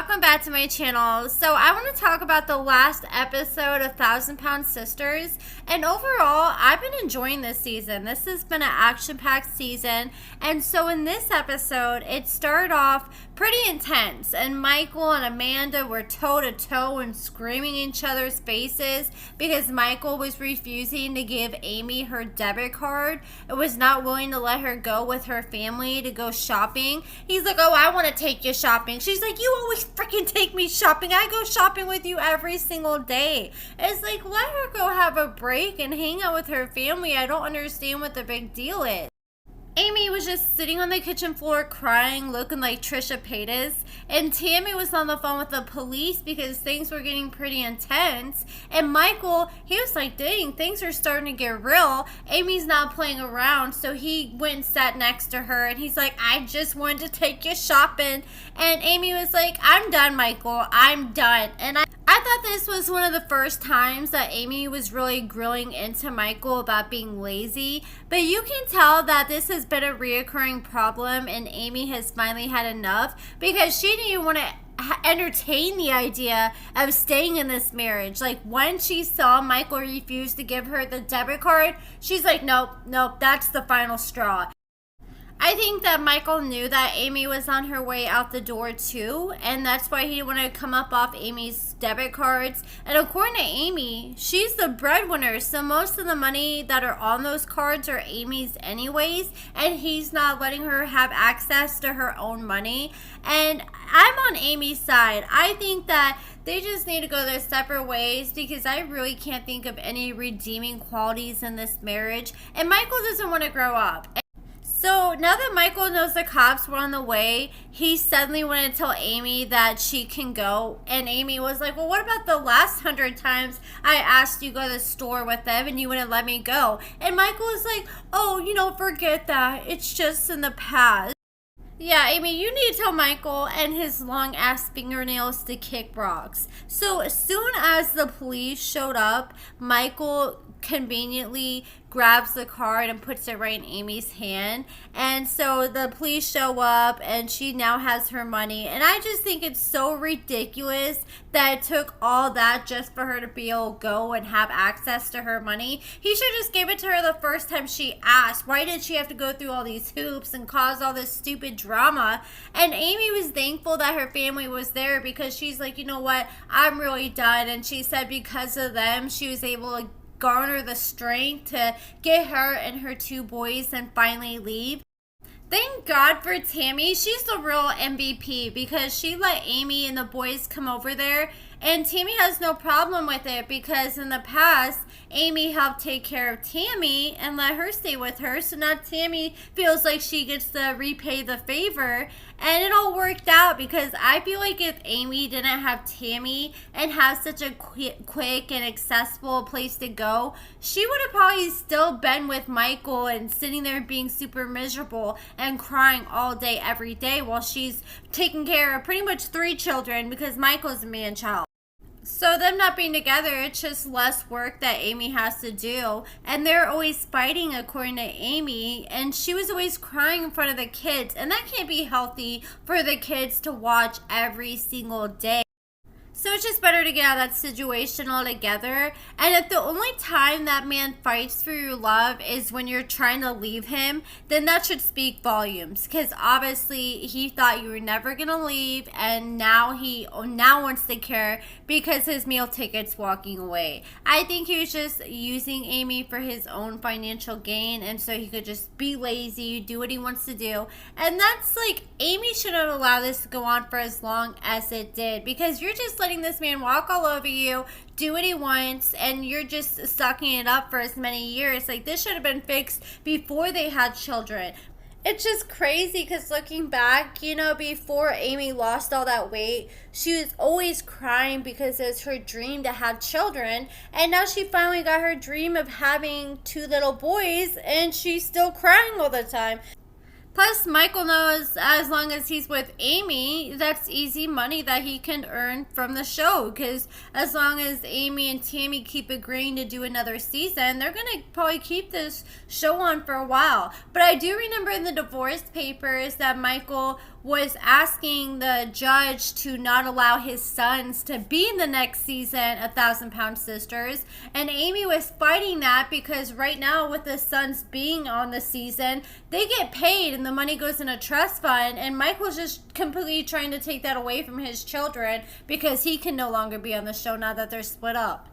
welcome back to my channel. So I want to talk about the last episode of 1,000 Pound Sisters, and overall I've been enjoying this season. This has been an action-packed season, and so in this episode it started off pretty intense, and Michael and Amanda were toe-to-toe and screaming in each other's faces because Michael was refusing to give Amy her debit card and was not willing to let her go with her family to go shopping. He's like, oh, I want to take you shopping. She's like, you always freaking take me shopping. I go shopping with you every single day. It's like, let her go have a break and hang out with her family. I don't understand what the big deal is. Amy was just sitting on the kitchen floor crying, looking like Trisha Paytas, and Tammy was on the phone with the police because things were getting pretty intense, and Michael, he was like, dang, things are starting to get real. Amy's not playing around, so he went and sat next to her, and he's like, I just wanted to take you shopping, and Amy was like, I'm done, Michael, I'm done. And I thought this was one of the first times that Amy was really grilling into Michael about being lazy, but you can tell that this has been a reoccurring problem and Amy has finally had enough because she didn't even want to entertain the idea of staying in this marriage. Like, when she saw Michael refuse to give her the debit card, she's like, nope, that's the final straw. I think that Michael knew that Amy was on her way out the door too, and that's why he didn't want to come up off Amy's debit cards. And according to Amy, she's the breadwinner, so most of the money that are on those cards are Amy's anyways, and he's not letting her have access to her own money. And I'm on Amy's side. I think that they just need to go their separate ways because I really can't think of any redeeming qualities in this marriage, and Michael doesn't want to grow up. So now that Michael knows the cops were on the way, he suddenly wanted to tell Amy that she can go. And Amy was like, well, what about the last 100 times I asked you to go to the store with them and you wouldn't let me go? And Michael was like, oh, forget that. It's just in the past. Yeah, Amy, you need to tell Michael and his long-ass fingernails to kick rocks. So as soon as the police showed up, Michael conveniently grabs the card and puts it right in Amy's hand, and so the police show up and she now has her money, and I just think it's so ridiculous that it took all that just for her to be able to go and have access to her money. He should just give it to her the first time she asked. Why did she have to go through all these hoops and cause all this stupid drama? And Amy was thankful that her family was there because she's like, you know what, I'm really done. And she said because of them she was able to garner the strength to get her and her two boys and finally leave. Thank God for Tammy. She's the real MVP because she let Amy and the boys come over there, and Tammy has no problem with it because in the past Amy helped take care of Tammy and let her stay with her, so now Tammy feels like she gets to repay the favor, and it all worked out because I feel like if Amy didn't have Tammy and have such a quick and accessible place to go, she would have probably still been with Michael and sitting there being super miserable and crying all day every day while she's taking care of pretty much 3 children because Michael's a man-child. So them not being together, it's just less work that Amy has to do. And they're always fighting according to Amy. And she was always crying in front of the kids. And that can't be healthy for the kids to watch every single day. So it's just better to get out of that situation altogether. And if the only time that man fights for your love is when you're trying to leave him, then that should speak volumes. Because obviously he thought you were never going to leave, and now he wants to care because his meal ticket's walking away. I think he was just using Amy for his own financial gain, and so he could just be lazy, do what he wants to do. And that's like, Amy shouldn't have allowed this to go on for as long as it did, because you're just letting this man walk all over you, do what he wants, and you're just sucking it up for as many years. Like, this should have been fixed before they had children. It's just crazy because looking back, before Amy lost all that weight, she was always crying because it's her dream to have children, and now she finally got her dream of having 2 little boys and she's still crying all the time. Plus, Michael knows as long as he's with Amy, that's easy money that he can earn from the show. Because as long as Amy and Tammy keep agreeing to do another season, they're going to probably keep this show on for a while. But I do remember in the divorce papers that Michael was asking the judge to not allow his sons to be in the next season of 1,000-Pound Sisters. And Amy was fighting that because right now with the sons being on the season, they get paid and the money goes in a trust fund. And Michael's just completely trying to take that away from his children because he can no longer be on the show now that they're split up.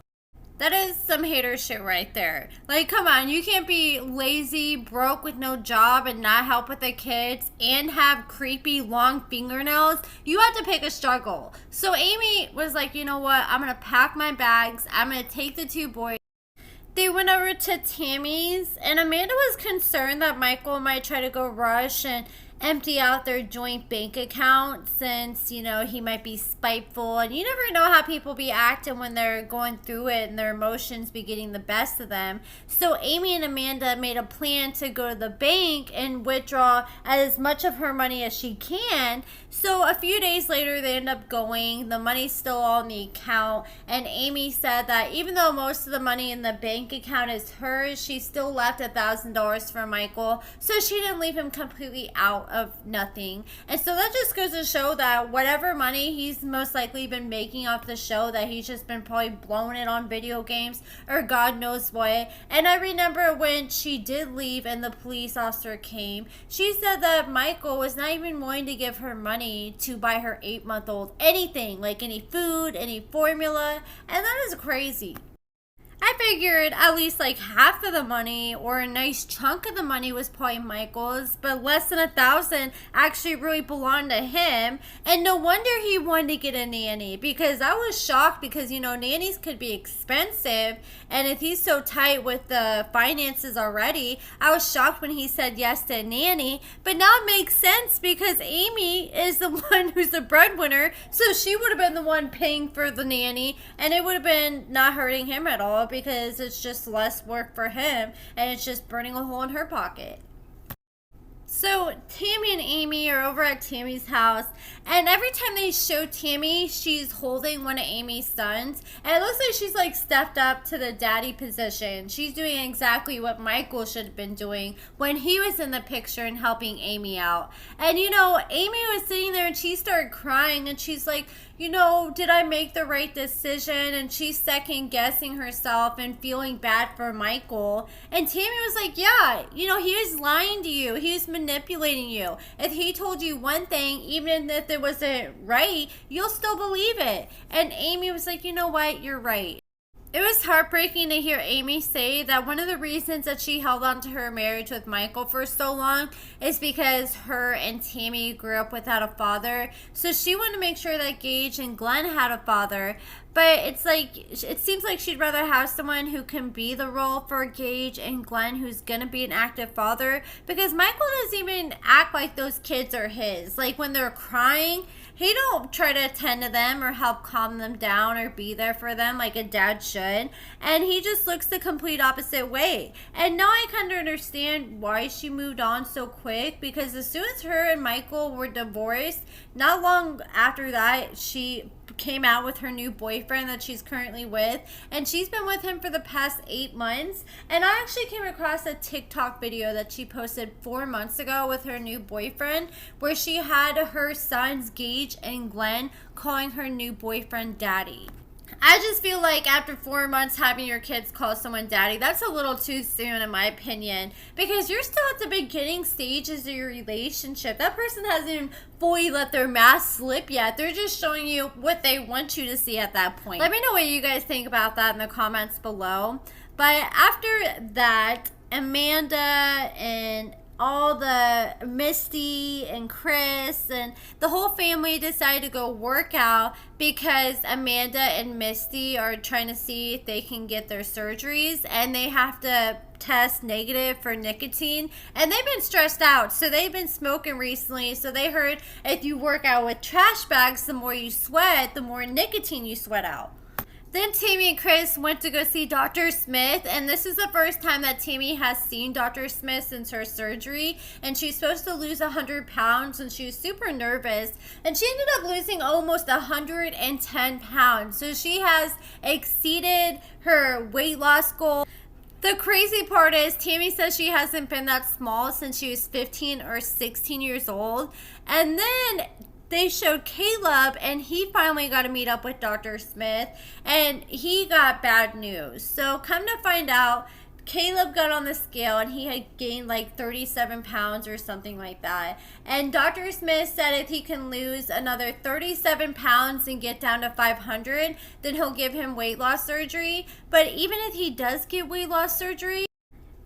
That is some hater shit right there. Like, come on, you can't be lazy, broke with no job, and not help with the kids, and have creepy long fingernails. You have to pick a struggle. So Amy was like, you know what? I'm going to pack my bags. I'm going to take the two boys. They went over to Tammy's, and Amanda was concerned that Michael might try to go rush and empty out their joint bank account since, you know, he might be spiteful. And you never know how people be acting when they're going through it and their emotions be getting the best of them. So Amy and Amanda made a plan to go to the bank and withdraw as much of her money as she can. So a few days later, they end up going. The money's still all in the account. And Amy said that even though most of the money in the bank account is hers, she still left $1,000 for Michael. So she didn't leave him completely out of nothing. And so that just goes to show that whatever money he's most likely been making off the show, that he's just been probably blowing it on video games or God knows what. And I remember when she did leave and the police officer came, she said that Michael was not even willing to give her money to buy her 8-month-old anything, like any food, any formula, and that is crazy. I figured at least like half of the money or a nice chunk of the money was probably Michael's, but less than 1,000 actually really belonged to him. And no wonder he wanted to get a nanny, because I was shocked because, you know, nannies could be expensive. And if he's so tight with the finances already, I was shocked when he said yes to a nanny. But now it makes sense because Amy is the one who's the breadwinner. So she would have been the one paying for the nanny, and it would have been not hurting him at all, because it's just less work for him and it's just burning a hole in her pocket. So Tammy and Amy are over at Tammy's house, and every time they show Tammy, she's holding one of Amy's sons, and it looks like she's like stepped up to the daddy position. She's doing exactly what Michael should have been doing when he was in the picture and helping Amy out. And you know, Amy was sitting there and she started crying, and she's like, you know, did I make the right decision? And she's second guessing herself and feeling bad for Michael. And Tammy was like, yeah, you know, he was lying to you. He was manipulating you. If he told you one thing, even if it wasn't right, you'll still believe it. And Amy was like, you know what? You're right. It was heartbreaking to hear Amy say that one of the reasons that she held on to her marriage with Michael for so long is because her and Tammy grew up without a father. So she wanted to make sure that Gage and Glenn had a father. But it's like, it seems like she'd rather have someone who can be the role for Gage and Glenn, who's going to be an active father. Because Michael doesn't even act like those kids are his. Like when they're crying, he don't try to attend to them or help calm them down or be there for them like a dad should. And he just looks the complete opposite way. And now I kind of understand why she moved on so quick, because as soon as her and Michael were divorced, not long after that, she came out with her new boyfriend that she's currently with, and she's been with him for the past 8 months. And I actually came across a TikTok video that she posted 4 months ago with her new boyfriend, where she had her sons Gage and Glenn calling her new boyfriend daddy. I just feel like after 4 months having your kids call someone daddy, that's a little too soon in my opinion, because you're still at the beginning stages of your relationship. That person hasn't even fully let their mask slip yet. They're just showing you what they want you to see at that point. Let me know what you guys think about that in the comments below. But after that, Amanda and all the Misty and Chris and the whole family decided to go work out because Amanda and Misty are trying to see if they can get their surgeries, and they have to test negative for nicotine, and they've been stressed out, so they've been smoking recently. So they heard if you work out with trash bags, the more you sweat, the more nicotine you sweat out. Then Tammy and Chris went to go see Dr. Smith, and this is the first time that Tammy has seen Dr. Smith since her surgery, and she's supposed to lose 100 pounds, and she was super nervous, and she ended up losing almost 110 pounds, so she has exceeded her weight loss goal. The crazy part is Tammy says she hasn't been that small since she was 15 or 16 years old, and then they showed Caleb, and he finally got to meet up with Dr. Smith, and he got bad news. So come to find out, Caleb got on the scale and he had gained like 37 pounds or something like that. And Dr. Smith said if he can lose another 37 pounds and get down to 500, then he'll give him weight loss surgery. But even if he does get weight loss surgery,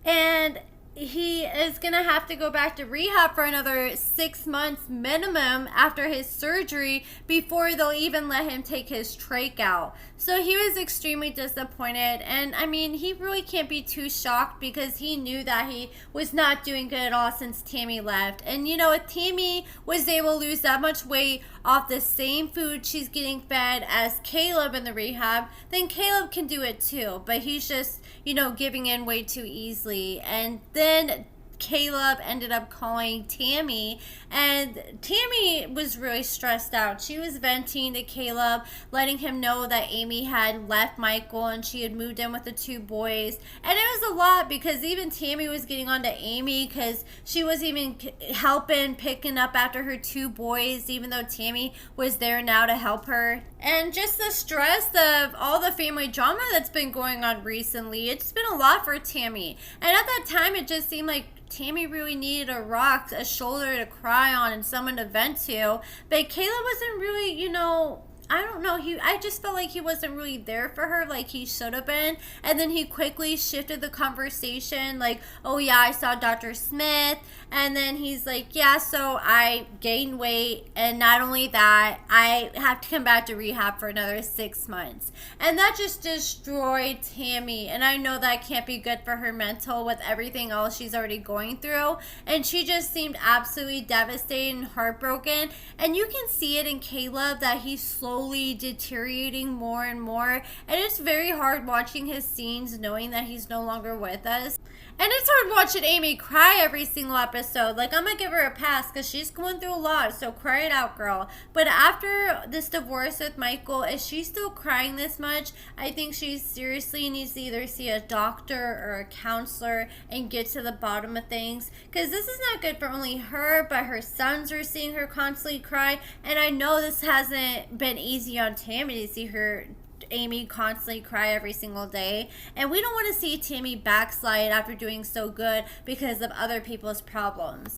and he is going to have to go back to rehab for another 6 months minimum after his surgery before they'll even let him take his trach out. So he was extremely disappointed, and I mean, he really can't be too shocked because he knew that he was not doing good at all since Tammy left. And you know, if Tammy was able to lose that much weight off the same food she's getting fed as Caleb in the rehab, then Caleb can do it too. But he's just, you know, giving in way too easily. And then Caleb ended up calling Tammy, and Tammy was really stressed out. She was venting to Caleb, letting him know that Amy had left Michael and she had moved in with the two boys. And it was a lot because even Tammy was getting on to Amy because she was even helping picking up after her two boys, even though Tammy was there now to help her. And just the stress of all the family drama that's been going on recently, it's been a lot for Tammy. And at that time, it just seemed like Tammy really needed a rock, a shoulder to cry on, and someone to vent to. But Caleb wasn't really, you know, I don't know. I just felt like he wasn't really there for her like he should have been. And then he quickly shifted the conversation like, oh yeah, I saw Dr. Smith. And then he's like, yeah, so I gained weight. And not only that, I have to come back to rehab for another 6 months. And that just destroyed Tammy. And I know that can't be good for her mental with everything else she's already going through. And she just seemed absolutely devastated and heartbroken. And you can see it in Caleb that he's slowly deteriorating more and more, and it's very hard watching his scenes knowing that he's no longer with us. And it's hard watching Amy cry every single episode. Like, I'm gonna give her a pass because she's going through a lot, so cry it out, girl. But after this divorce with Michael, is she still crying this much? I think she seriously needs to either see a doctor or a counselor and get to the bottom of things, because this is not good for only her, but her sons are seeing her constantly cry. And I know this hasn't been easy on Tammy to see her Amy constantly cry every single day, and we don't want to see Tammy backslide after doing so good because of other people's problems.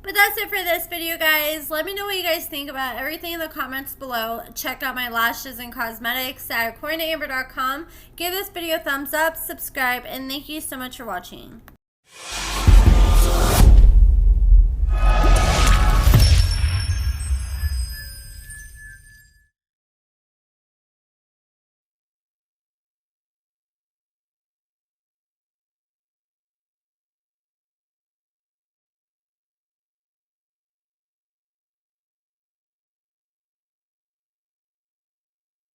But that's it for this video, guys. Let me know what you guys think about everything in the comments below. Check out my lashes and cosmetics at AccordingtoAmber.com. Give this video a thumbs up, subscribe, and thank you so much for watching.